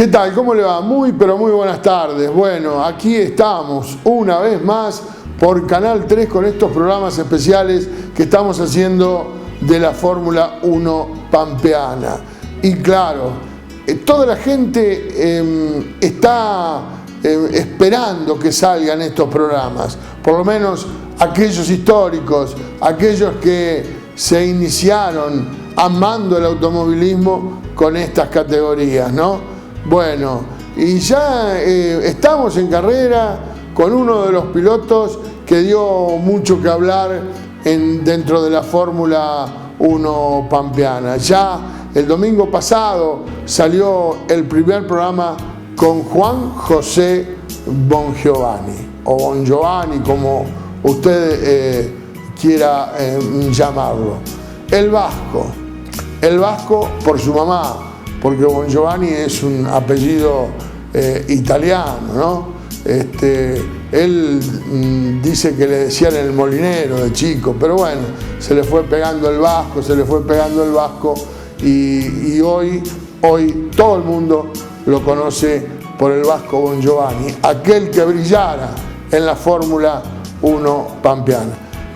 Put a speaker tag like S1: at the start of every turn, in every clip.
S1: ¿Qué tal? ¿Cómo le va? Muy, pero muy buenas tardes. Bueno, aquí estamos una vez más por Canal 3 con estos programas especiales que estamos haciendo de la Fórmula 1 pampeana. Y claro, toda la gente está esperando que salgan estos programas, por lo menos aquellos históricos, aquellos que se iniciaron amando el automovilismo con estas categorías, ¿no? Bueno, y ya estamos en carrera con uno de los pilotos que dio mucho que hablar dentro de la Fórmula 1 pampeana. Ya el domingo pasado salió el primer programa con Juan José Bongiovanni, o Bongiovanni, como usted quiera llamarlo. El vasco por su mamá, porque Bongiovanni es un apellido italiano, ¿no? Él dice que le decían el molinero de chico, pero bueno, se le fue pegando el vasco, y hoy todo el mundo lo conoce por el vasco Bongiovanni, aquel que brillara en la Fórmula 1 pampeana.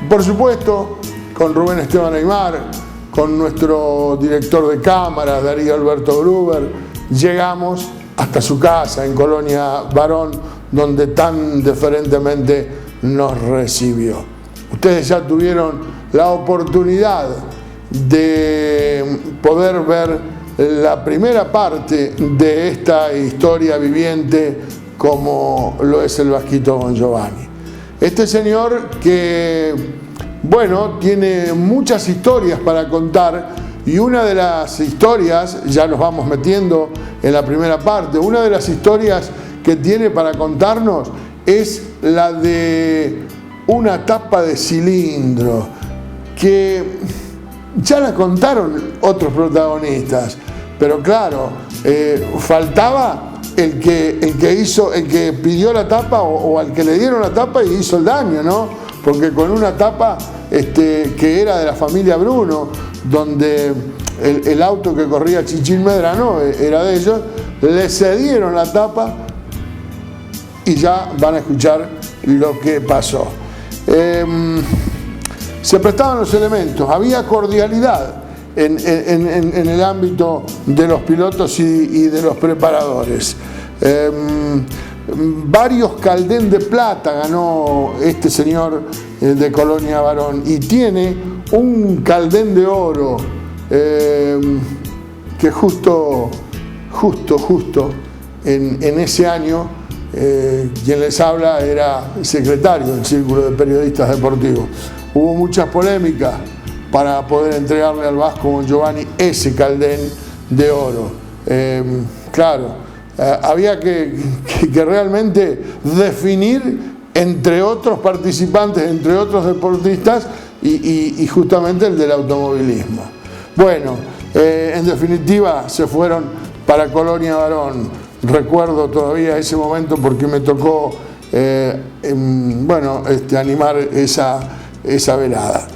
S1: Por supuesto, con Rubén Esteban Aymar, con nuestro director de cámara, Darío Alberto Gruber, llegamos hasta su casa en Colonia Varón, donde tan deferentemente nos recibió. Ustedes ya tuvieron la oportunidad de poder ver la primera parte de esta historia viviente como lo es el vasquito Bongiovanni. Este señor que, bueno, tiene muchas historias para contar, y una de las historias, ya nos vamos metiendo en la primera parte, una de las historias que tiene para contarnos es la de una tapa de cilindro, que ya la contaron otros protagonistas, pero claro, faltaba el que pidió la tapa o al que le dieron la tapa y hizo el daño, ¿no? Porque con una tapa que era de la familia Bruno, donde el auto que corría Chichín Medrano era de ellos, le cedieron la tapa y ya van a escuchar lo que pasó. Se prestaban los elementos, había cordialidad en el ámbito de los pilotos y de los preparadores. Varios Caldén de plata ganó este señor de Colonia Varón, y tiene un Caldén de oro que justo en ese año quien les habla era secretario del Círculo de Periodistas Deportivos. Hubo muchas polémicas para poder entregarle al vasco Bongiovanni ese Caldén de oro. Claro, había que realmente definir entre otros participantes, entre otros deportistas, y justamente el del automovilismo. Bueno, en definitiva se fueron para Colonia Varón. Recuerdo todavía ese momento porque me tocó animar esa velada.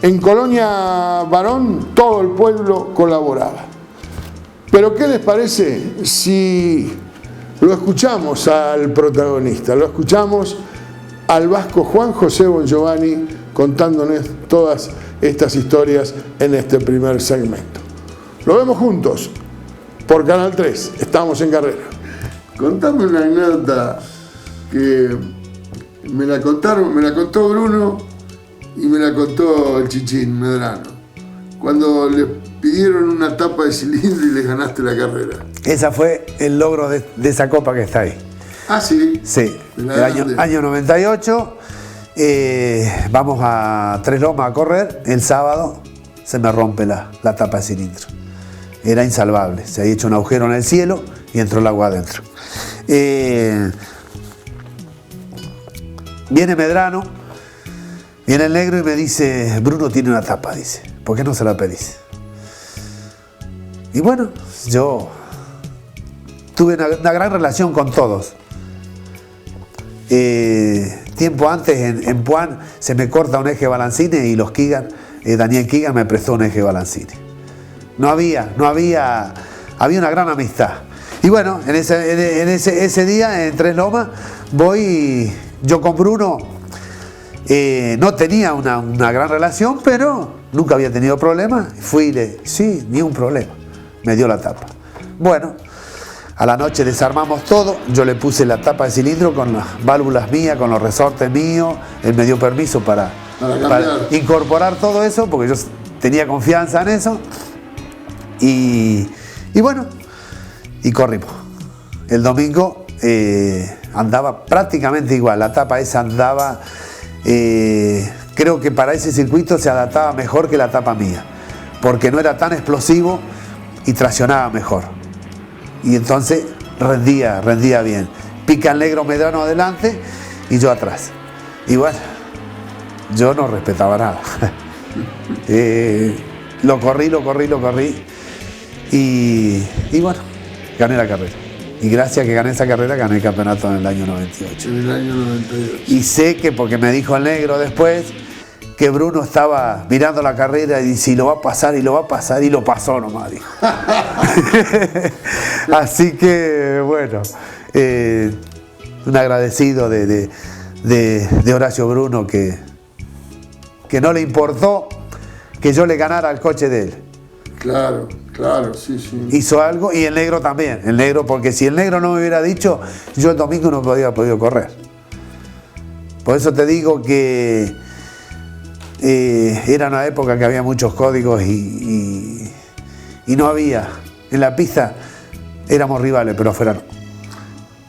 S1: En Colonia Varón todo el pueblo colaboraba. Pero ¿qué les parece si lo escuchamos al protagonista? Lo escuchamos al vasco Juan José Bongiovanni contándonos todas estas historias en este primer segmento. Lo vemos juntos por Canal 3. Estamos en carrera. Contame una anécdota que me la contó Bruno y me la contó el Chichín Medrano. Cuando le pidieron una tapa de cilindro y le ganaste la carrera.
S2: Ese fue el logro de esa copa que está ahí.
S1: Ah, sí.
S2: Sí, el año 98. Vamos a Tres Lomas a correr. El sábado se me rompe la tapa de cilindro. Era insalvable. Se había hecho un agujero en el cielo y entró el agua adentro. Viene Medrano, viene el negro y me dice: Bruno tiene una tapa, dice. ¿Por qué no se la pedís? Y bueno, yo tuve una gran relación con todos. Tiempo antes en Puan se me corta un eje balancine y los Keegan, Daniel Keegan me prestó un eje balancine. No había había una gran amistad. Y bueno, en ese día, en Tres Lomas, voy, yo con Bruno no tenía una gran relación, pero nunca había tenido problemas. Fui y sí, ni un problema, me dio la tapa. Bueno, a la noche desarmamos todo, yo le puse la tapa de cilindro con las válvulas mías, con los resortes míos, él me dio permiso para incorporar todo eso, porque yo tenía confianza en eso, y bueno, y corrimos. El domingo andaba prácticamente igual, la tapa esa andaba, creo que para ese circuito se adaptaba mejor que la tapa mía, porque no era tan explosivo y traccionaba mejor. Y entonces rendía bien. Pica el negro Medrano adelante y yo atrás. Y bueno, yo no respetaba nada. Lo corrí. Y bueno, gané la carrera. Y gracias a que gané esa carrera, gané el campeonato en el año 98.
S1: En el año 98.
S2: Y sé que, porque me dijo el negro después, que Bruno estaba mirando la carrera y dice, y lo va a pasar, y lo pasó nomás, dijo. Así que, bueno, un agradecido de Horacio Bruno, que no le importó que yo le ganara al coche de él.
S1: Claro, sí.
S2: Hizo algo, y el negro también, porque si el negro no me hubiera dicho, yo el domingo no había podido correr. Por eso te digo que era una época que había muchos códigos y no había. En la pista éramos rivales, pero afuera no.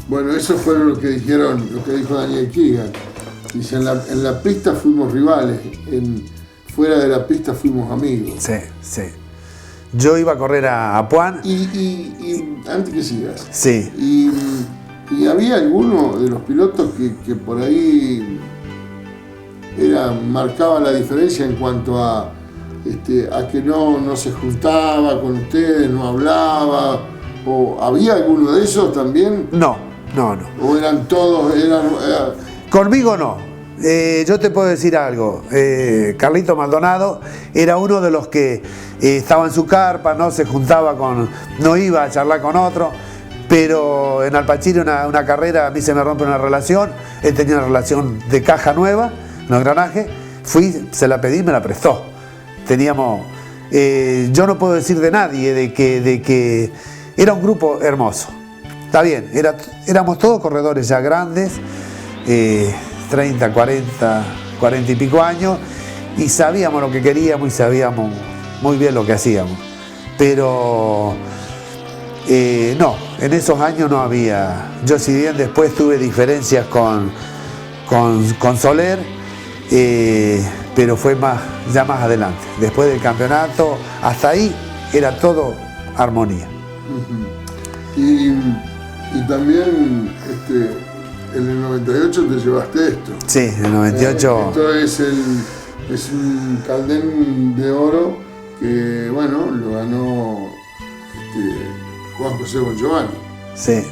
S1: Bueno, eso fue lo que dijo Daniel Keegan. Dice, en la pista fuimos rivales, fuera de la pista fuimos amigos.
S2: Sí. Yo iba a correr a Puan.
S1: Y antes que sigas.
S2: Sí.
S1: Y había alguno de los pilotos que por ahí marcaba la diferencia en cuanto a que no se juntaba con ustedes, no hablaba, o había alguno de esos también.
S2: No.
S1: O eran todos,
S2: Conmigo no. Yo te puedo decir algo. Carlito Maldonado era uno de los que estaba en su carpa, no se juntaba no iba a charlar con otro. Pero en Alpachiri una carrera, a mí se me rompe una relación. Él tenía una relación de caja nueva, un engranaje. Fui, se la pedí, me la prestó. Teníamos, yo no puedo decir de nadie de que era un grupo hermoso. Está bien, éramos todos corredores ya grandes, 30, 40 y pico años, y sabíamos lo que queríamos y sabíamos muy bien lo que hacíamos. Pero no, en esos años no había. Yo, si bien después tuve diferencias con Soler, pero fue ya más adelante. Después del campeonato, hasta ahí era todo armonía.
S1: Y también en el 98 te llevaste esto.
S2: Sí, en el 98.
S1: Esto es un Caldén de Oro que, bueno, lo ganó Juan José Bongiovanni.
S2: Sí.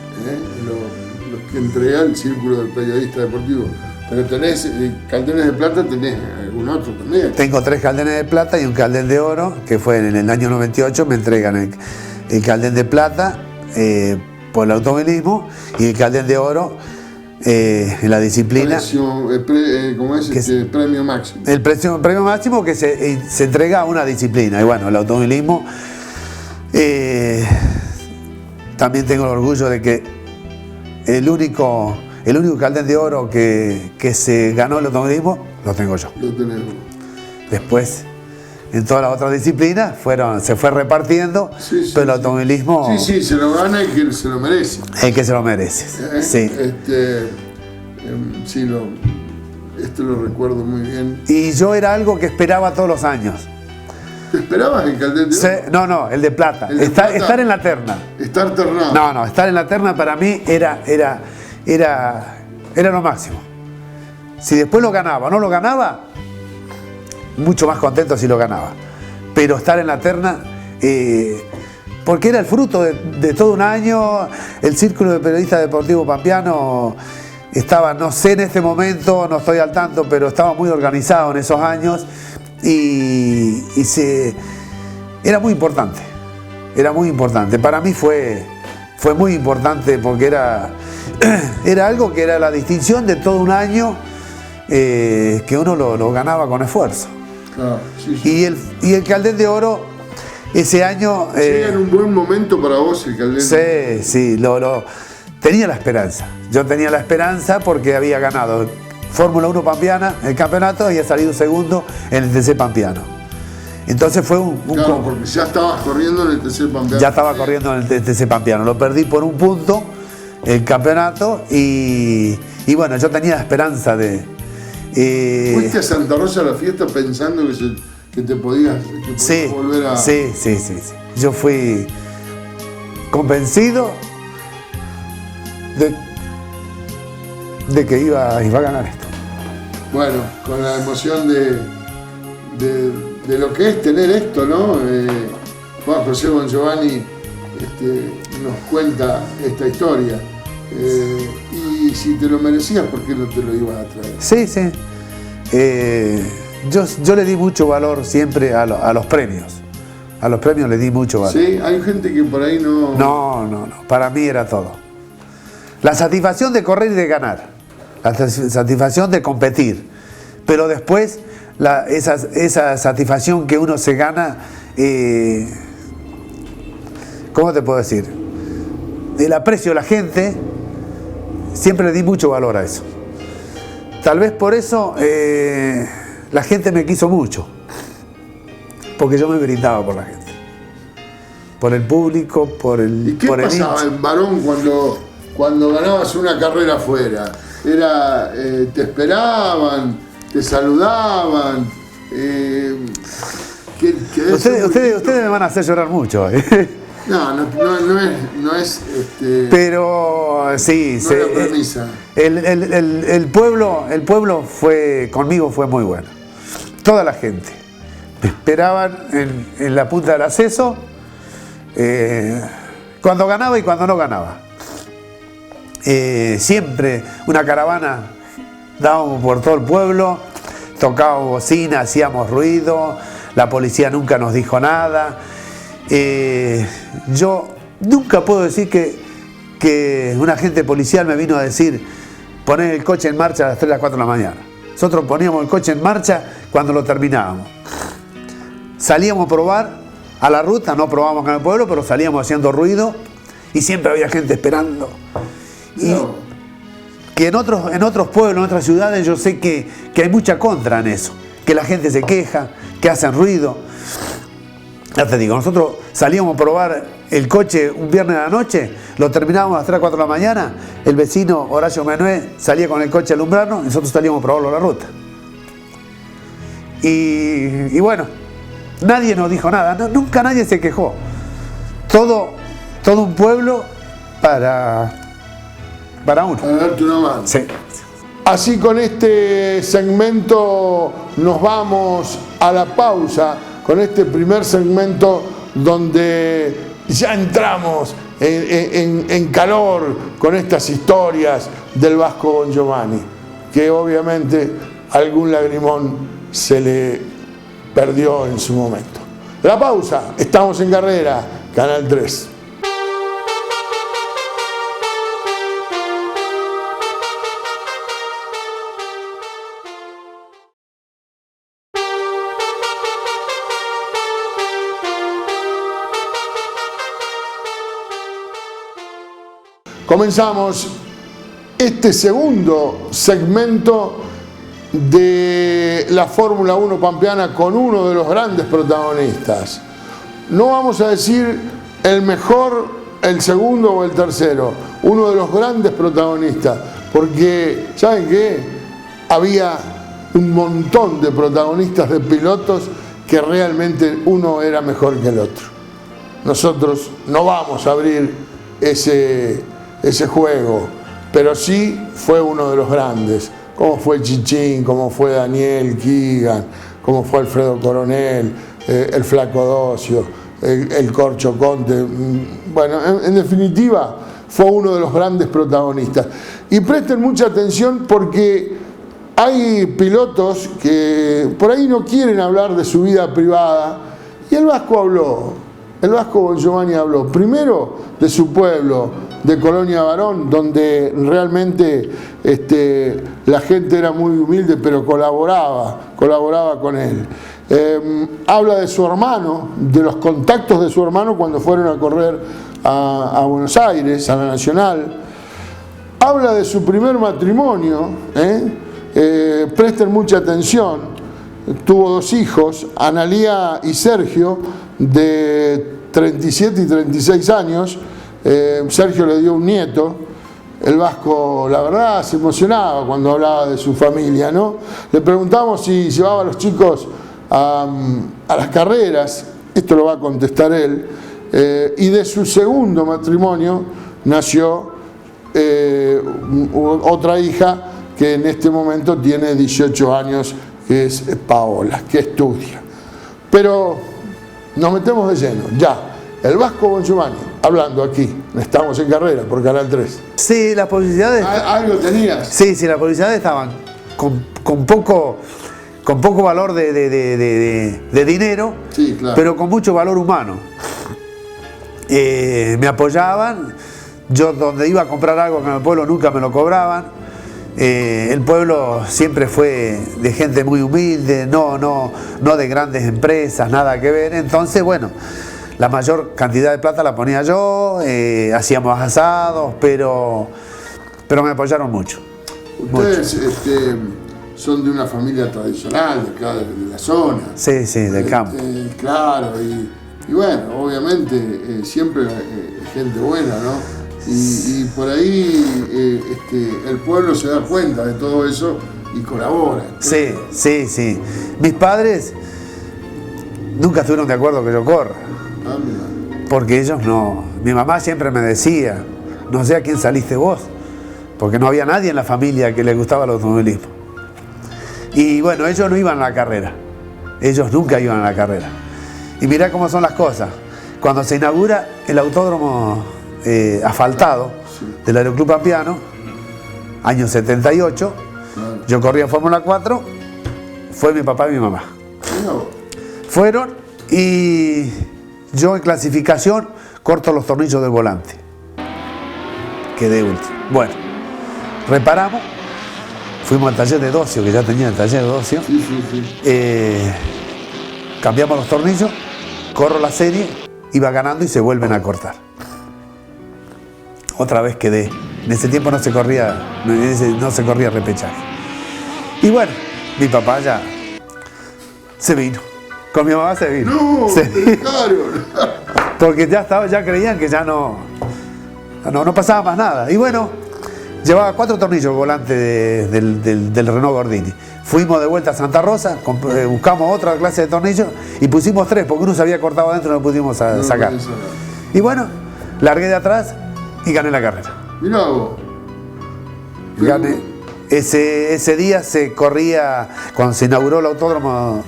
S1: Los que entrega el Círculo del Periodista Deportivo. Pero tenés caldenes de plata, tenés algún otro también.
S2: Tengo 3 caldenes de plata y un caldén de oro, que fue en el año 98, me entregan el caldén de plata por el automovilismo y el caldén de oro en la disciplina.
S1: ¿Cómo es? Premio máximo.
S2: El premio máximo que se entrega a una disciplina. Y bueno, el automovilismo, también tengo el orgullo de que el único caldén de oro que se ganó el automovilismo lo tengo yo.
S1: Lo tenemos.
S2: Después, en todas las otras disciplinas se fue repartiendo, pero el automovilismo.
S1: Sí, se lo gana el que se lo merece.
S2: El que se lo merece. Sí.
S1: Esto lo recuerdo muy bien.
S2: Y yo era algo que esperaba todos los años.
S1: ¿Te esperabas el caldén de oro?
S2: No, el de plata. Estar en la terna.
S1: Estar ternado.
S2: No, estar en la terna para mí era lo máximo. Si después lo ganaba o no lo ganaba, mucho más contento si lo ganaba. Pero estar en la terna, porque era el fruto de todo un año. El Círculo de Periodistas Deportivos Pampeano estaba, no sé en este momento, no estoy al tanto, pero estaba muy organizado en esos años y era muy importante. Era muy importante. Para mí fue muy importante porque era algo que era la distinción de todo un año que uno lo ganaba con esfuerzo.
S1: Claro, sí, sí.
S2: Y el Caldén de Oro, ese año...
S1: Llega en un buen momento para vos el Caldén de Oro.
S2: Sí, tenía la esperanza. Yo tenía la esperanza porque había ganado Fórmula 1 Pampeana, el campeonato, y había salido segundo en el TC Pampeano. Entonces fue
S1: claro, porque ya estabas corriendo en el TC Pampeano.
S2: Ya estaba corriendo en el TC Pampeano. Lo perdí por un punto el campeonato y bueno, yo tenía la esperanza de...
S1: ¿Fuiste a Santa Rosa a la fiesta pensando que te podías volver a...?
S2: Sí. Yo fui convencido de que iba a ganar esto.
S1: Bueno, con la emoción de lo que es tener esto, ¿no? Juan José Bongiovanni nos cuenta esta historia. Y si te lo merecías, ¿por qué no te lo ibas a traer?
S2: Sí. Yo le di mucho valor siempre a los premios. A los premios le di mucho valor.
S1: Sí, hay gente que por ahí no...
S2: No. Para mí era todo. La satisfacción de correr y de ganar. La satisfacción de competir. Pero después, esa satisfacción que uno se gana, ¿cómo te puedo decir? El aprecio de la gente, siempre le di mucho valor a eso. Tal vez por eso la gente me quiso mucho. Porque yo me brindaba por la gente. Por el público, por el...
S1: ¿Y qué pasaba en Barón cuando ganabas una carrera afuera? ¿Te esperaban? ¿Te saludaban?
S2: Ustedes me van a hacer llorar mucho.
S1: No es
S2: pero sí,
S1: no es la premisa.
S2: El pueblo conmigo fue muy bueno. Toda la gente me esperaban en la punta del acceso, cuando ganaba y cuando no ganaba. Siempre una caravana dábamos por todo el pueblo, tocábamos bocina, hacíamos ruido, la policía nunca nos dijo nada. Yo nunca puedo decir que un agente policial me vino a decir poner el coche en marcha a las 3 a las 4 de la mañana. Nosotros poníamos el coche en marcha cuando lo terminábamos. Salíamos a probar a la ruta, no probábamos en el pueblo, pero salíamos haciendo ruido y siempre había gente esperando. Y que en otros pueblos, en otras ciudades, yo sé que hay mucha contra en eso, que la gente se queja, que hacen ruido. Ya te digo, nosotros salíamos a probar el coche un viernes a la noche, lo terminábamos a las 3 a 4 de la mañana, el vecino Horacio Menué salía con el coche a alumbrarnos y nosotros salíamos a probarlo a la ruta. Y bueno, nadie nos dijo nada, nunca nadie se quejó. Todo un pueblo para uno.
S1: Para darte una mano.
S2: Sí.
S1: Así con este segmento nos vamos a la pausa, con este primer segmento donde ya entramos en calor con estas historias del Vasco Bongiovanni, que obviamente algún lagrimón se le perdió en su momento. La pausa, estamos en Carrera, Canal 3. Comenzamos este segundo segmento de la Fórmula 1 pampeana con uno de los grandes protagonistas. No vamos a decir el mejor, el segundo o el tercero, uno de los grandes protagonistas, porque ¿saben qué? Había un montón de protagonistas, de pilotos, que realmente uno era mejor que el otro. Nosotros no vamos a abrir ese juego, pero sí fue uno de los grandes, como fue Chichín, como fue Daniel Keegan, como fue Alfredo Coronel, el Flaco Docio, el Corcho Conte. Bueno, en definitiva fue uno de los grandes protagonistas. Y presten mucha atención porque hay pilotos que por ahí no quieren hablar de su vida privada, y el Vasco habló. el Vasco Bongiovanni habló primero de su pueblo, de Colonia Varón, donde realmente la gente era muy humilde, pero colaboraba con él. Habla de su hermano, de los contactos de su hermano cuando fueron a correr a Buenos Aires, a la Nacional. Habla de su primer matrimonio, presten mucha atención. Tuvo 2 hijos, Analía y Sergio, de 37 y 36 años. Sergio le dio un nieto. El Vasco, la verdad, se emocionaba cuando hablaba de su familia, ¿no? Le preguntamos si llevaba a los chicos a las carreras, esto lo va a contestar él, y de su segundo matrimonio nació otra hija que en este momento tiene 18 años, que es Paola, que estudia. Pero nos metemos de lleno, ya. El Vasco Bongiovanni, hablando aquí, estamos en Carrera por Canal 3.
S2: Sí, las publicidades...
S1: ¿Algo tenías?
S2: Sí, las publicidades estaban con poco valor de dinero,
S1: sí, claro,
S2: pero con mucho valor humano. Me apoyaban, yo donde iba a comprar algo en el pueblo nunca me lo cobraban. El pueblo siempre fue de gente muy humilde, no de grandes empresas, nada que ver. Entonces, bueno, la mayor cantidad de plata la ponía yo, hacíamos asados, pero me apoyaron mucho.
S1: Ustedes son de una familia tradicional de acá, de la zona.
S2: Sí, del campo.
S1: Claro, y bueno, obviamente siempre gente buena, ¿no? Y por ahí el pueblo se da cuenta de todo eso y colabora.
S2: Sí. Mis padres nunca estuvieron de acuerdo que yo corra. Porque ellos no. Mi mamá siempre me decía, no sé a quién saliste vos, porque no había nadie en la familia que le gustaba el automovilismo. Y bueno, ellos no iban a la carrera. Ellos nunca iban a la carrera. Y mirá cómo son las cosas. Cuando se inaugura el autódromo asfaltado del Aeroclub Pampeano, año 78, yo corría Fórmula 4, fue mi papá y mi mamá. Fueron y yo en clasificación corto los tornillos del volante. Quedé último. Bueno, reparamos, fuimos al taller de Docio, que ya tenía el taller de Docio. Cambiamos los tornillos, corro la serie, iba ganando y se vuelven a cortar. Otra vez quedé. En ese tiempo no se corría repechaje. Y bueno, mi papá ya se vino. Con mi mamá se vino.
S1: No,
S2: se vino.
S1: Claro.
S2: Porque ya creían que ya no pasaba más nada. Y bueno, llevaba 4 tornillos volante del Renault Gordini. Fuimos de vuelta a Santa Rosa, buscamos otra clase de tornillos y pusimos 3, porque uno se había cortado adentro y no pudimos sacar. Y bueno, largué de atrás y gané la carrera.
S1: Mirá vos.
S2: Gané. Ese día se corría, cuando se inauguró el autódromo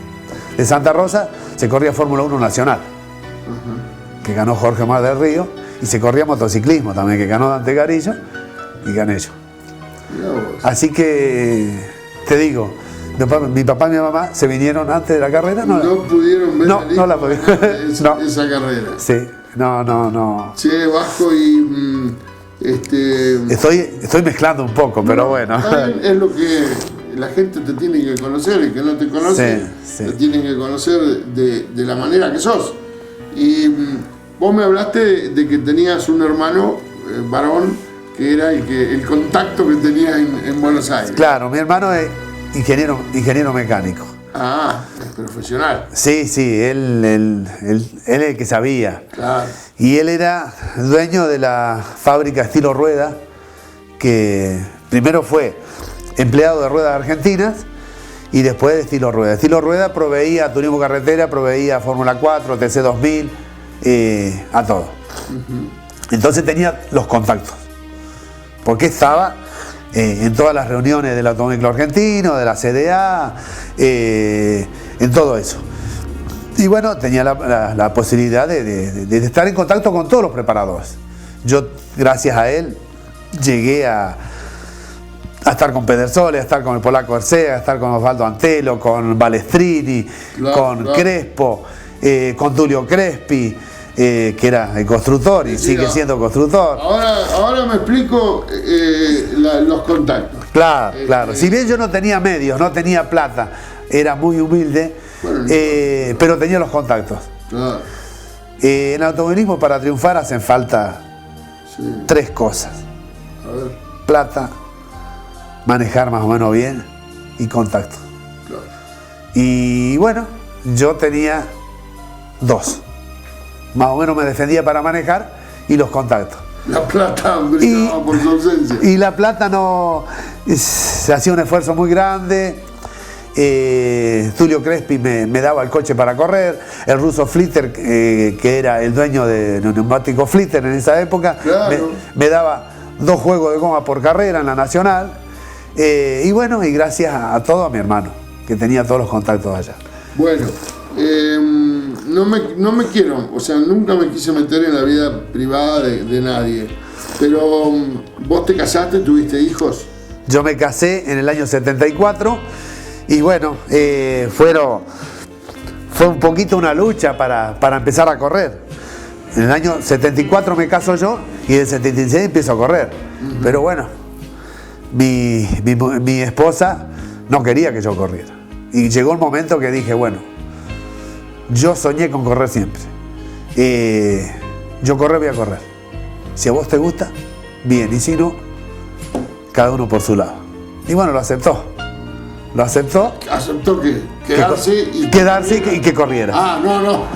S2: de Santa Rosa, se corría Fórmula 1 Nacional, que ganó Jorge Mar del Río, y se corría motociclismo también, que ganó Dante Garillo, y gané yo. Así que, te digo, mi papá y mi mamá se vinieron antes de la carrera.
S1: No pudieron ver
S2: no la pudieron.
S1: esa carrera.
S2: Sí, no.
S1: Che, Vasco, y...
S2: Estoy mezclando un poco, pero bueno.
S1: Es lo que la gente te tiene que conocer, y que no te conoce, te tienen que conocer de la manera que sos. Y vos me hablaste de que tenías un hermano varón, que era el contacto que tenías en Buenos Aires.
S2: Claro, mi hermano es ingeniero mecánico.
S1: Ah, es profesional.
S2: Sí, él es el que sabía.
S1: Claro.
S2: Y él era dueño de la fábrica Estilo Rueda, que primero fue empleado de Ruedas Argentinas y después de Estilo Rueda. Estilo Rueda proveía turismo carretera, proveía Fórmula 4, TC2000, a todo. Entonces tenía los contactos, porque estaba en todas las reuniones del Automóvil Argentino, de la CDA, en todo eso. Y bueno, tenía la posibilidad de estar en contacto con todos los preparadores. Yo, gracias a él, llegué a estar con Pedersoli, a estar con el polaco Ercega, a estar con Osvaldo Antelo, con Balestrini, con Crespo, con Tulio Crespi, que era el constructor y sigue siendo constructor.
S1: Ahora me explico los contactos.
S2: Claro, claro. Si bien yo no tenía medios, no tenía plata, era muy humilde, bueno, pero tenía los contactos. Claro. En automovilismo para triunfar hacen falta 3 cosas.
S1: A ver.
S2: Plata, manejar más o menos bien y contacto. Claro. Y bueno, yo tenía 2. Más o menos me defendía para manejar y los contactos.
S1: La plata brillaba por su ausencia.
S2: Y la plata no... Se hacía un esfuerzo muy grande. Tulio Crespi me daba el coche para correr. El ruso Flitter, que era el dueño de neumáticos Flitter en esa época, claro, me daba 2 juegos de goma por carrera en la Nacional. Y bueno, y gracias a todo a mi hermano, que tenía todos los contactos allá.
S1: Bueno, no me quiero, o sea, nunca me quise meter en la vida privada de nadie. Pero vos te casaste, tuviste hijos.
S2: Yo me casé en el año 74 y bueno, fue un poquito una lucha para empezar a correr. En el año 74 me caso yo y en el 76 empiezo a correr. Pero bueno, mi esposa no quería que yo corriera. Y llegó un momento que dije, bueno, yo soñé con correr siempre. Yo correr, voy a correr. Si a vos te gusta, bien. Y si no, cada uno por su lado. Y bueno, lo aceptó. Lo aceptó.
S1: Aceptó que quedarse
S2: y que corriera.
S1: Ah, no.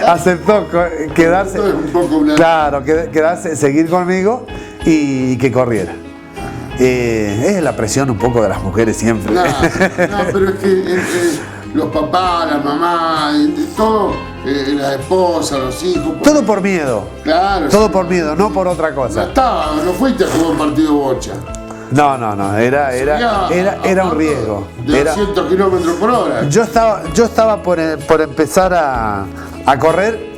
S2: Aceptó quedarse.
S1: Esto es un poco una...
S2: Claro, quedarse, seguir conmigo y que corriera. Es la presión un poco de las mujeres siempre.
S1: No, pero es que los papás, la mamá, todo, la esposa, los hijos.
S2: Todo por miedo.
S1: Claro.
S2: Todo por miedo, no por otra cosa.
S1: No fuiste a jugar un partido bocha.
S2: No, era un riesgo.
S1: De 200 kilómetros por hora.
S2: Yo estaba por empezar a correr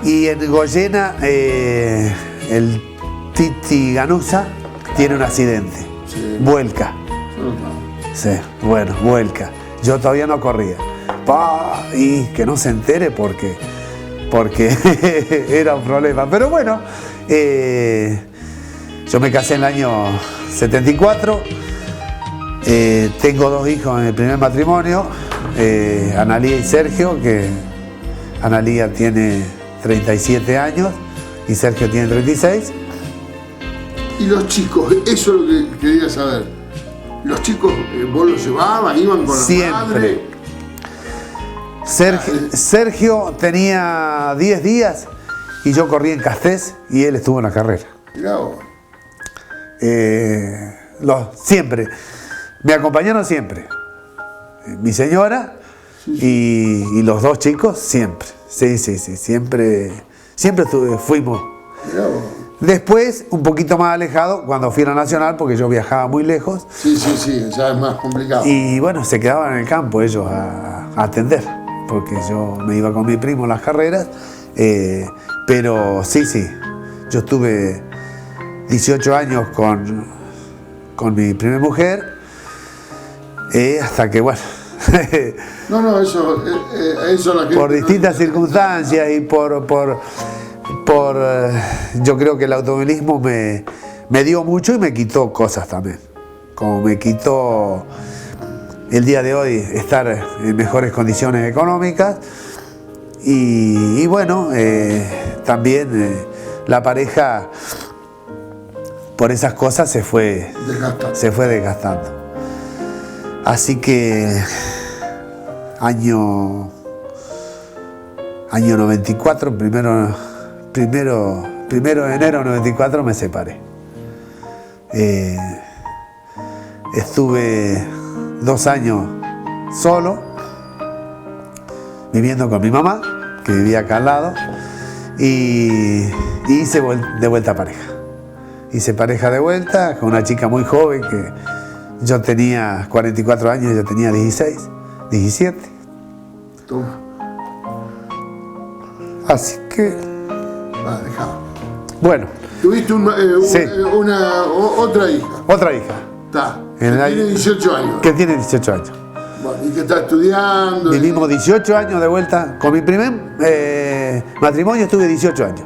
S2: y en Goyena el Titi Ganuza tiene un accidente. Sí. Vuelca. Sí, bueno, vuelca. Yo todavía no corría. Y que no se entere porque era un problema. Pero bueno, yo me casé en el año 74. Tengo 2 hijos en el primer matrimonio, Analía y Sergio, que Analía tiene 37 años y Sergio tiene 36.
S1: Y los chicos, eso es lo que quería saber. Los chicos, vos los llevabas, iban con la madre.
S2: Sergio tenía 10 días y yo corrí en Castés y él estuvo en la carrera.
S1: Mirá vos.
S2: Siempre. Me acompañaron siempre. Mi señora y los 2 chicos siempre. Sí. Siempre fuimos.
S1: Mirá vos.
S2: Después, un poquito más alejado, cuando fui a la Nacional, porque yo viajaba muy lejos.
S1: Sí, ya es más complicado.
S2: Y bueno, se quedaban en el campo ellos a atender, porque yo me iba con mi primo en las carreras. Pero sí, yo estuve 18 años con mi primera mujer, hasta que, bueno...
S1: eso la gente...
S2: Por distintas circunstancias y yo creo que el automovilismo me dio mucho y me quitó cosas también. Como me quitó el día de hoy estar en mejores condiciones económicas y bueno, también la pareja por esas cosas se fue desgastando. Así que año 94, primero de enero de 94 me separé. Estuve 2 años solo, viviendo con mi mamá, que vivía acá al lado, y hice de vuelta pareja. Hice pareja de vuelta con una chica muy joven, que yo tenía 44 años y ella tenía 16, 17.
S1: Toma.
S2: Así que...
S1: dejá.
S2: Bueno.
S1: Tuviste otra hija.
S2: Otra hija.
S1: Está. Que tiene 18 años.
S2: Que tiene 18 años.
S1: Bueno, ¿y qué está estudiando?
S2: Vivimos 18 años de vuelta. Con mi primer matrimonio estuve 18 años.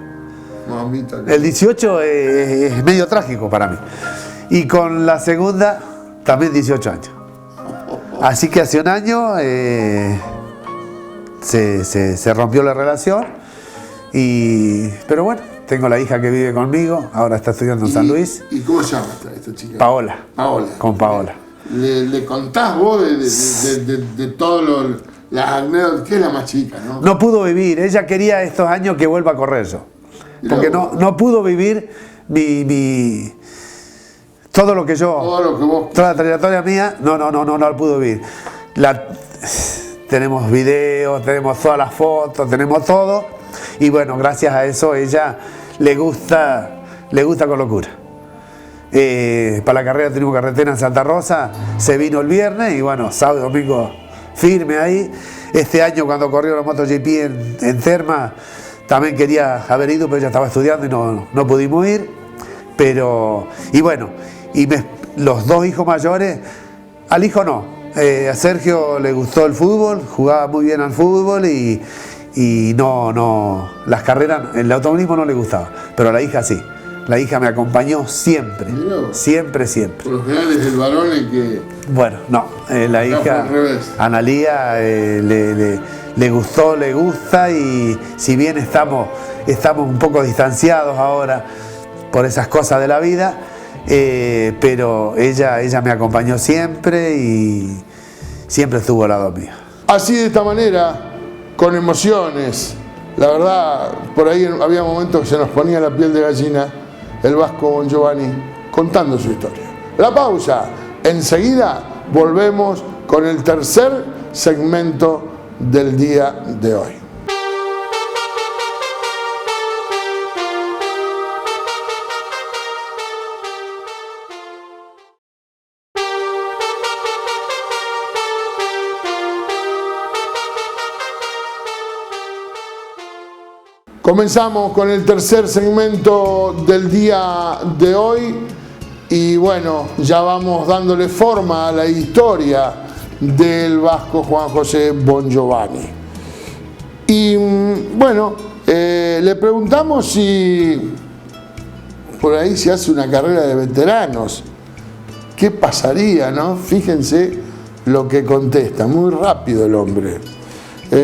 S1: Mamita.
S2: El 18 es medio trágico para mí. Y con la segunda también 18 años. Así que hace un año se rompió la relación. Pero bueno, tengo la hija que vive conmigo, ahora está estudiando en San Luis.
S1: ¿Y cómo se llama esta chica?
S2: Paola.
S1: Paola.
S2: Con Paola.
S1: ¿Le contás vos de todo las anécdotas? Que es la más chica, ¿no?
S2: No pudo vivir, ella quería estos años que vuelva a correr yo. Porque no pudo vivir todo lo que yo,
S1: todo lo que vos...
S2: toda la trayectoria mía, no la pudo vivir. Tenemos videos, tenemos todas las fotos, tenemos todo. Y bueno, gracias a eso ella le gusta con locura. Para la carrera tenemos carretera en Santa Rosa, se vino el viernes y bueno, sábado y domingo firme ahí. Este año cuando corrió la MotoGP en Terma, también quería haber ido, pero ella estaba estudiando y no pudimos ir. Y bueno, los dos hijos mayores, al hijo no. A Sergio le gustó el fútbol, jugaba muy bien al fútbol y las carreras, el automovilismo no le gustaba, pero a la hija sí. La hija me acompañó siempre, siempre.
S1: Por lo general es el varón el que...
S2: Bueno, no, la hija, Analía, le gustó, le gusta y si bien estamos un poco distanciados ahora por esas cosas de la vida, pero ella me acompañó siempre y siempre estuvo al lado mío.
S1: Así de esta manera, con emociones, la verdad, por ahí había momentos que se nos ponía la piel de gallina, el Vasco Bongiovanni contando su historia. La pausa, enseguida volvemos con el tercer segmento del día de hoy. Comenzamos con el tercer segmento del día de hoy y bueno, ya vamos dándole forma a la historia del vasco Juan José Bongiovanni. Y bueno, le preguntamos si por ahí se hace una carrera de veteranos. ¿Qué pasaría, no? Fíjense lo que contesta, muy rápido el hombre.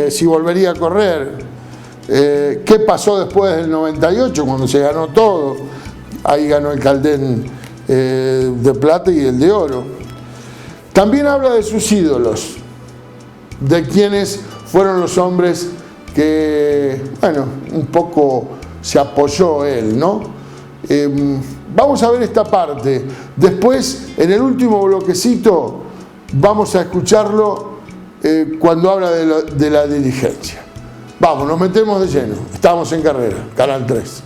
S1: Si volvería a correr. ¿Qué pasó después del 98 cuando se ganó todo? Ahí ganó el Caldén de plata y el de oro. También habla de sus ídolos, de quienes fueron los hombres que, bueno, un poco se apoyó él, ¿no? Vamos a ver esta parte. Después, en el último bloquecito, vamos a escucharlo cuando habla de la dirigencia. Vamos, nos metemos de lleno. Estamos en carrera, Canal 3.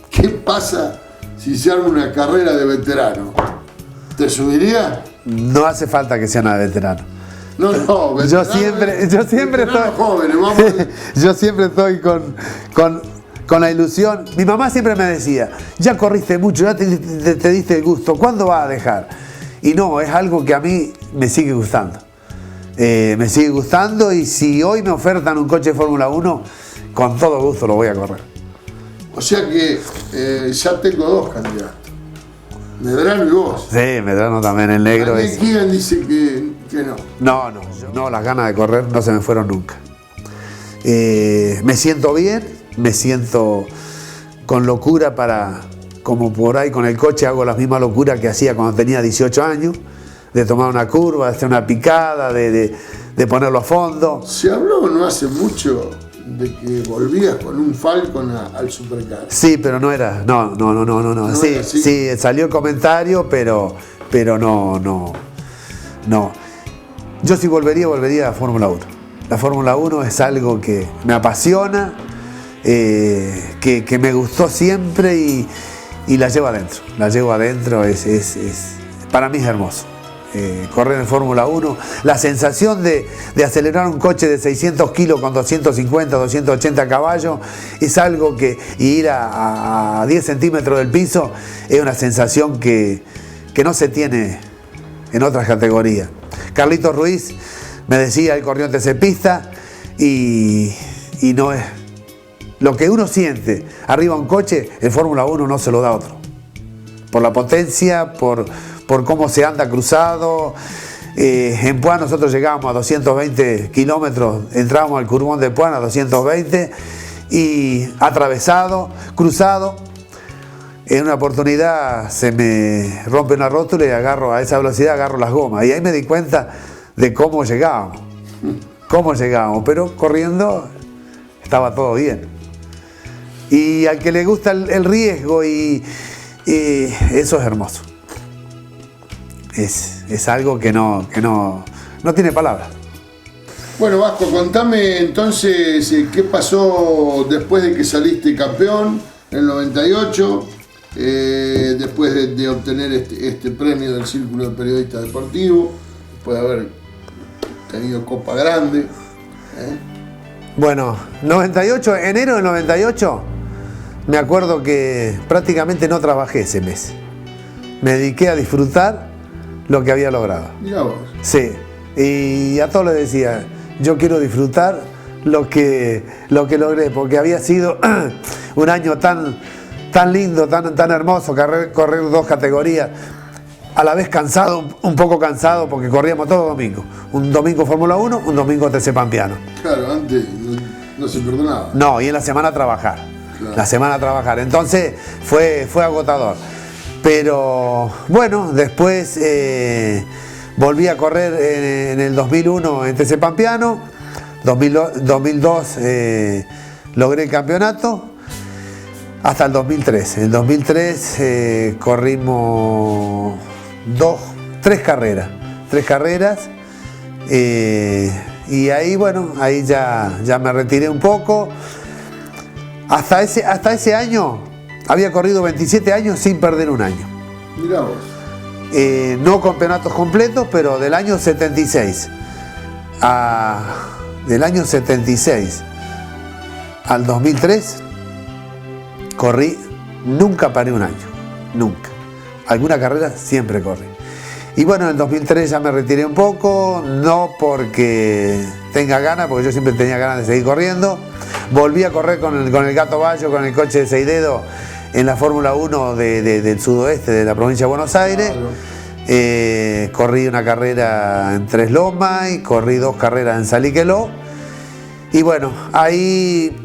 S1: ¿Qué pasa si se arma una carrera de veterano? ¿Te subiría?
S2: No hace falta que sea una de veterano.
S1: No, veterano,
S2: yo siempre estoy
S1: jóvenes, vamos
S2: yo siempre estoy con la ilusión. Mi mamá siempre me decía, ya corriste mucho, ya te diste el gusto, ¿cuándo vas a dejar? Y no, es algo que a mí me sigue gustando. Me sigue gustando y si hoy me ofertan un coche de Fórmula 1, con todo gusto lo voy a correr.
S1: O sea que ya tengo dos candidatos, Medrano y vos.
S2: Sí, Medrano también, el negro es...
S1: ¿Quién dice que no?
S2: No, las ganas de correr no se me fueron nunca. Me siento bien, me siento con locura como por ahí con el coche hago la misma locura que hacía cuando tenía 18 años. De tomar una curva, de hacer una picada, de ponerlo a fondo.
S1: Se habló no hace mucho de que volvías con un Falcon al Supercar.
S2: Sí, pero no era. No. Sí, salió el comentario, pero no. Yo sí volvería a Fórmula 1. La Fórmula 1 es algo que me apasiona, que me gustó siempre y la llevo adentro. La llevo adentro, para mí es hermoso. Correr en Fórmula 1, la sensación de acelerar un coche de 600 kilos con 250, 280 caballos es algo que, y ir a 10 centímetros del piso es una sensación que no se tiene en otras categorías. Carlitos Ruiz me decía, él corrió en TC Pista y no es... Lo que uno siente arriba un coche, en Fórmula 1 no se lo da otro. Por la potencia, por cómo se anda cruzado. En Puan nosotros llegábamos a 220 kilómetros, entrábamos al curvón de Puan a 220 y atravesado, cruzado. En una oportunidad se me rompe una rótula y a esa velocidad agarro las gomas. Y ahí me di cuenta de cómo llegábamos. Pero corriendo estaba todo bien. Y al que le gusta el riesgo y eso es hermoso. Es algo que no tiene palabras.
S1: Bueno, Vasco, contame entonces qué pasó después de que saliste campeón en el 98, después de obtener este premio del Círculo de Periodistas Deportivos, después de haber tenido Copa Grande.
S2: Bueno, 98, enero del 98, me acuerdo que prácticamente no trabajé ese mes. Me dediqué a disfrutar lo que había logrado.
S1: Mirá vos.
S2: Sí, y a todos les decía, yo quiero disfrutar lo que logré, porque había sido un año tan lindo, tan hermoso, correr dos categorías, a la vez cansado, un poco cansado, porque corríamos todos los domingos. Un domingo Fórmula 1, un domingo TC Pampeano.
S1: Claro, antes no se perdonaba.
S2: No, y en la semana a trabajar. Claro. La semana a trabajar. Entonces fue agotador. Pero bueno, después volví a correr en el 2001 en TC Pampeano. 2002 logré el campeonato. Hasta el 2003. En el 2003 corrimos tres carreras. Y ahí, bueno, ahí ya me retiré un poco. Hasta ese año había corrido 27 años sin perder un año.
S1: Mirá vos.
S2: No campeonatos completos, pero del año 76 al 2003 corrí, nunca paré un año, nunca. Alguna carrera siempre corrí. Y bueno, en el 2003 ya me retiré un poco, no porque tenga ganas, porque yo siempre tenía ganas de seguir corriendo. Volví a correr con el Gato Bayo, con el coche de 6 dedos, en la Fórmula 1 del sudoeste de la provincia de Buenos Aires. Claro. Corrí una carrera en Tres Lomas y corrí 2 carreras en Saliqueló. Y bueno, ahí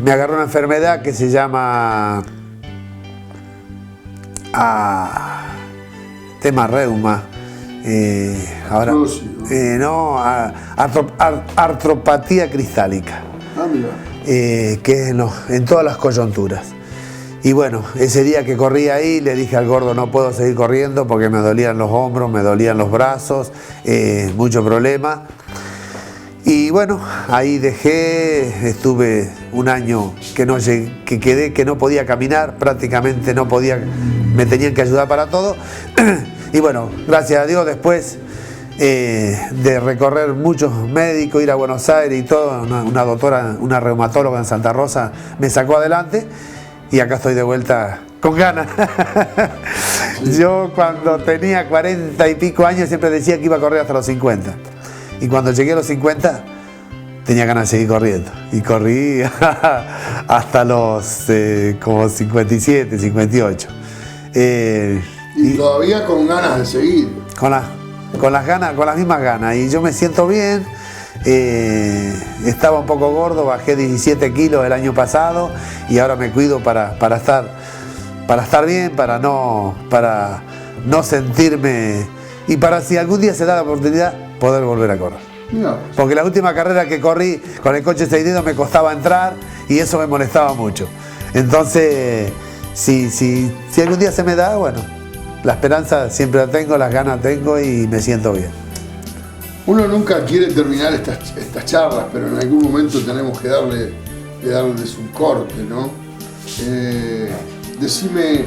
S2: me agarró una enfermedad que se llama tema reuma. Ahora, artropatía cristálica, que es en todas las coyunturas. Y bueno, ese día que corrí ahí le dije al gordo, no puedo seguir corriendo porque me dolían los hombros, me dolían los brazos, mucho problema. Y bueno, ahí dejé, estuve un año que quedé que no podía caminar, prácticamente no podía, me tenían que ayudar para todo. Y bueno, gracias a Dios después de recorrer muchos médicos, ir a Buenos Aires y todo, una doctora, una reumatóloga en Santa Rosa me sacó adelante y acá estoy de vuelta con ganas. Yo cuando tenía 40 y pico años siempre decía que iba a correr hasta los 50. Y cuando llegué a los 50 tenía ganas de seguir corriendo. Y corrí hasta los como 57, 58.
S1: Y todavía con ganas de seguir.
S2: Con las mismas ganas. Y yo me siento bien. Estaba un poco gordo, bajé 17 kilos el año pasado y ahora me cuido para estar bien, para no sentirme, y para si algún día se da la oportunidad poder volver a correr. No. Porque la última carrera que corrí con el coche 6 dedos me costaba entrar y eso me molestaba mucho. Entonces, si algún día se me da, bueno, la esperanza siempre la tengo, las ganas tengo y me siento bien.
S1: Uno nunca quiere terminar estas charlas, pero en algún momento tenemos que darle su corte, ¿no? Decime,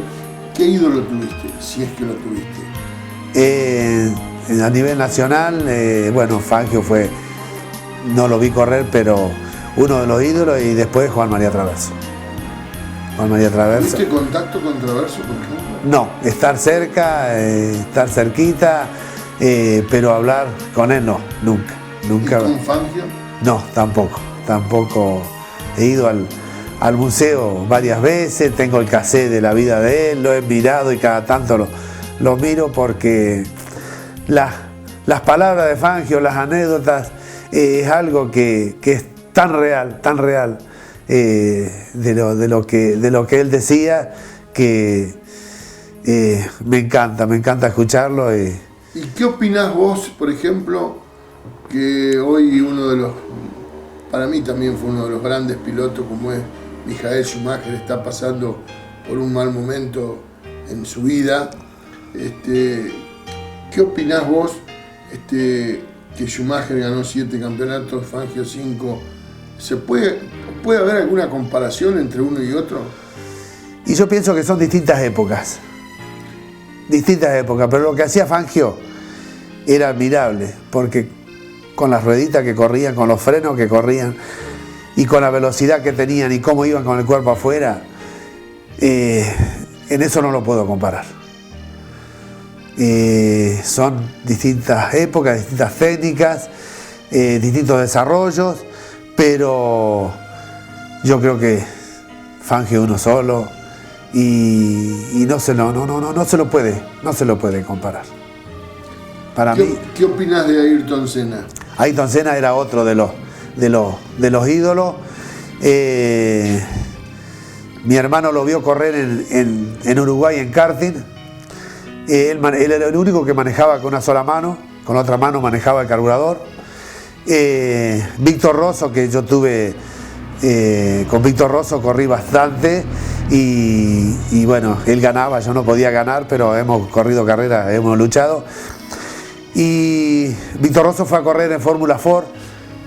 S1: ¿qué ídolo tuviste, si es que lo tuviste?
S2: A nivel nacional, bueno, Fangio no lo vi correr, pero uno de los ídolos, y después Juan María Traverso.
S1: ¿Tuviste contacto con Traverso, por ejemplo?
S2: No, estar cerca, estar cerquita. pero hablar con él no, nunca.
S1: ¿Y con Fangio?
S2: No, tampoco. He ido al museo varias veces, tengo el cassette de la vida de él, lo he mirado y cada tanto lo miro porque las palabras de Fangio, las anécdotas, es algo que es tan real de lo que él decía, que me encanta escucharlo.
S1: ¿Y qué opinás vos, por ejemplo, que hoy para mí también fue uno de los grandes pilotos como es Michael Schumacher, está pasando por un mal momento en su vida? ¿Qué opinás vos que Schumacher ganó 7 campeonatos, Fangio 5? ¿Puede haber alguna comparación entre uno y otro?
S2: Y yo pienso que son distintas épocas, pero lo que hacía Fangio era admirable, porque con las rueditas que corrían, con los frenos que corrían y con la velocidad que tenían y cómo iban con el cuerpo afuera, en eso no lo puedo comparar. Son distintas épocas, distintas técnicas, distintos desarrollos, pero yo creo que Fangio uno solo y no se lo puede comparar.
S1: ¿Qué opinás de Ayrton Senna?
S2: Ayrton Senna era otro de los ídolos. Mi hermano lo vio correr en Uruguay en karting. Él era el único que manejaba con una sola mano, con la otra mano manejaba el carburador. Víctor Rosso, que yo tuve con Víctor Rosso, corrí bastante y bueno, él ganaba, yo no podía ganar, pero hemos corrido carreras, hemos luchado. Y Víctor Rosso fue a correr en Fórmula Ford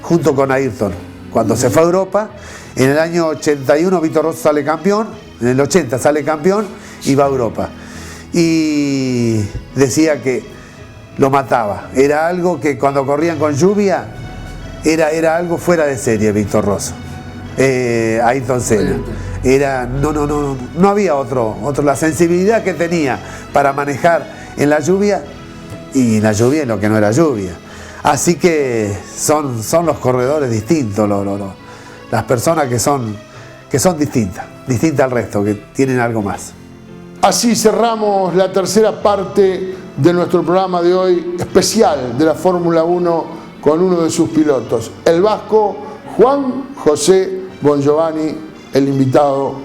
S2: junto con Ayrton. Cuando se fue a Europa, en el año 81 Víctor Rosso sale campeón, en el 80 sale campeón y va a Europa. Y decía que lo mataba. Era algo que cuando corrían con lluvia, era algo fuera de serie Víctor Rosso. Ayrton Senna. No había otro. La sensibilidad que tenía para manejar en la lluvia, y la lluvia es lo que no era lluvia. Así que son los corredores distintos, las personas que son distintas al resto, que tienen algo más.
S1: Así cerramos la tercera parte de nuestro programa de hoy, especial de la Fórmula 1, con uno de sus pilotos, el vasco Juan José Bongiovanni, el invitado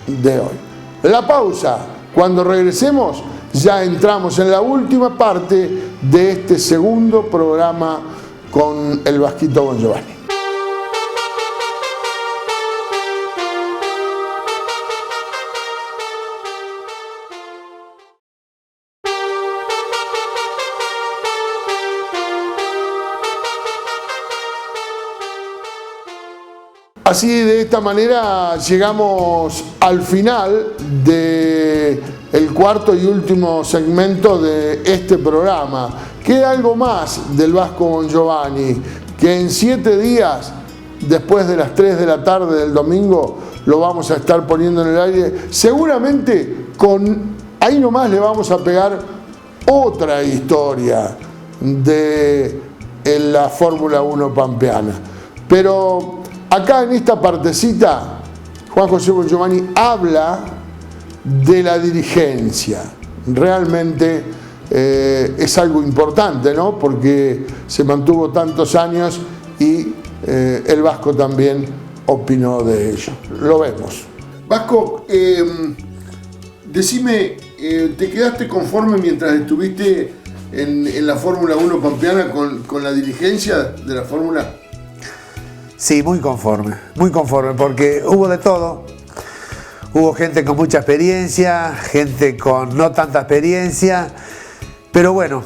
S1: de hoy. La pausa. Cuando regresemos, ya entramos en la última parte de este segundo programa con el vasquito Bongiovanni. Así, de esta manera, llegamos al final del cuarto y último segmento de este programa. Queda algo más del vasco Bongiovanni, que en 7 días, después de las 3 de la tarde del domingo, lo vamos a estar poniendo en el aire. Seguramente ahí nomás le vamos a pegar otra historia de la Fórmula 1 pampeana. Pero acá en esta partecita, Juan José Bongiovanni habla de la dirigencia. Realmente es algo importante, ¿no? Porque se mantuvo tantos años y el vasco también opinó de ello. Lo vemos. Vasco, decime, ¿te quedaste conforme mientras estuviste en la Fórmula 1 pampeana con la dirigencia de la Fórmula?
S2: Sí, muy conforme, porque hubo de todo. Hubo gente con mucha experiencia, gente con no tanta experiencia, pero bueno,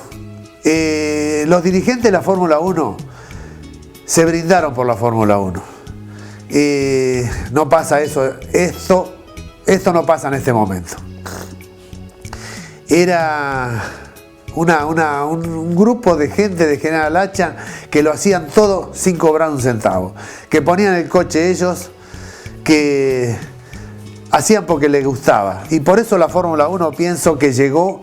S2: los dirigentes de la Fórmula 1 se brindaron por la Fórmula 1. No pasa eso, esto no pasa en este momento. Era un grupo de gente de General Hacha que lo hacían todo sin cobrar un centavo, que ponían el coche ellos, que hacían porque les gustaba, y por eso la Fórmula 1 pienso que llegó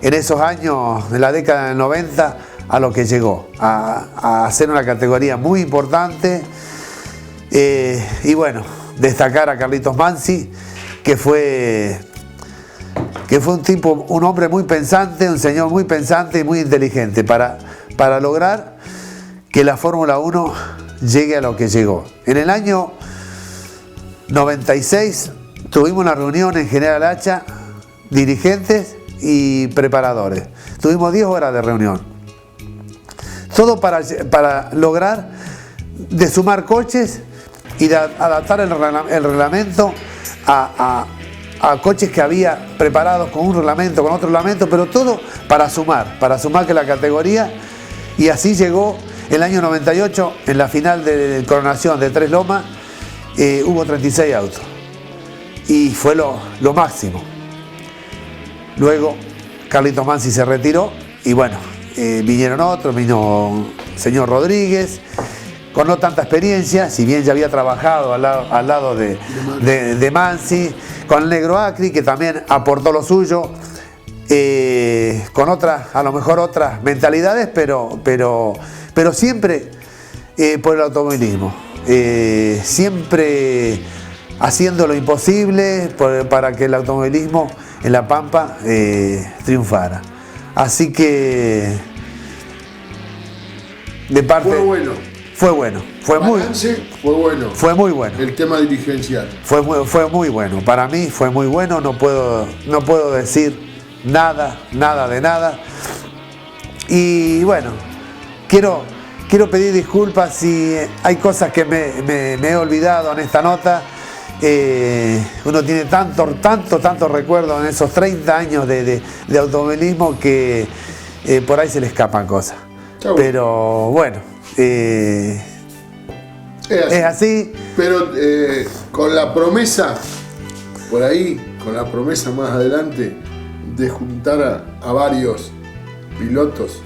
S2: en esos años, en la década del 90, a lo que llegó, a ser una categoría muy importante. Y bueno, destacar a Carlitos Mansi, que fue un hombre muy pensante, un señor muy pensante y muy inteligente para lograr que la Fórmula 1 llegue a lo que llegó. En el año 96 tuvimos una reunión en General Hacha, dirigentes y preparadores. Tuvimos 10 horas de reunión. Todo para lograr de sumar coches y de adaptar el reglamento a coches que había preparados con un reglamento, con otro reglamento, pero todo para sumar que la categoría, y así llegó el año 98, en la final de coronación de Tres Lomas, hubo 36 autos, y fue lo máximo. Luego Carlitos Mansi se retiró, y bueno, vinieron otros, vino el señor Rodríguez, con no tanta experiencia, si bien ya había trabajado al lado de Mansi, con el Negro Acri, que también aportó lo suyo, con a lo mejor otras mentalidades, pero siempre por el automovilismo, siempre haciendo lo imposible para que el automovilismo en La Pampa triunfara. Así que de parte... Fue bueno. Fue muy bueno.
S1: El tema dirigencial.
S2: Fue muy bueno. Para mí fue muy bueno. No puedo decir nada de nada. Y bueno, quiero pedir disculpas si hay cosas que me he olvidado en esta nota. Uno tiene tanto recuerdo en esos 30 años de automovilismo que por ahí se le escapan cosas. Pero bueno. Es así.
S1: Pero con la promesa, por ahí, más adelante, de juntar a varios pilotos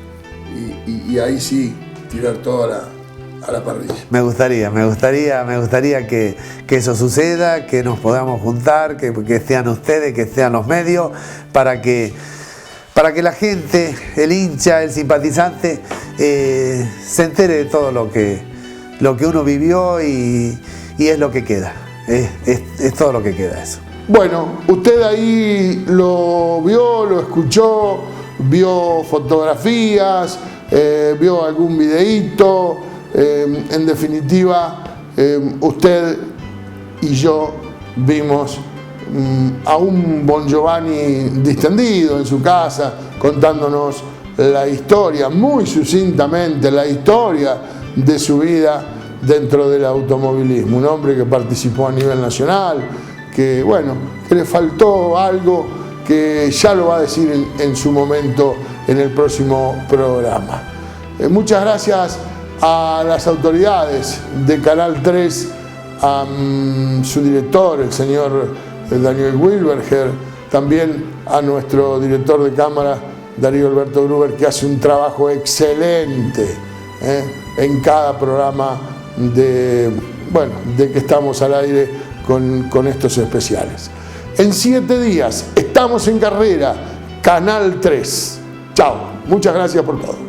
S1: y ahí sí tirar todo a la parrilla.
S2: Me gustaría que eso suceda, que nos podamos juntar, que estén ustedes, que estén los medios, para que la gente, el hincha, el simpatizante, se entere de todo lo que uno vivió y es lo que queda. Es todo lo que queda eso.
S1: Bueno, usted ahí lo vio, lo escuchó, vio fotografías, vio algún videíto. En definitiva, usted y yo vimos a un Bon Giovanni distendido en su casa, contándonos la historia, muy sucintamente, la historia de su vida dentro del automovilismo. Un hombre que participó a nivel nacional, que bueno, que le faltó algo que ya lo va a decir en su momento en el próximo programa. Muchas gracias a las autoridades de Canal 3, a su director, el señor Daniel Wilberger, también a nuestro director de cámara, Darío Alberto Gruber, que hace un trabajo excelente en cada programa de que estamos al aire con estos especiales. En 7 días estamos en carrera, Canal 3. Chao, muchas gracias por todo.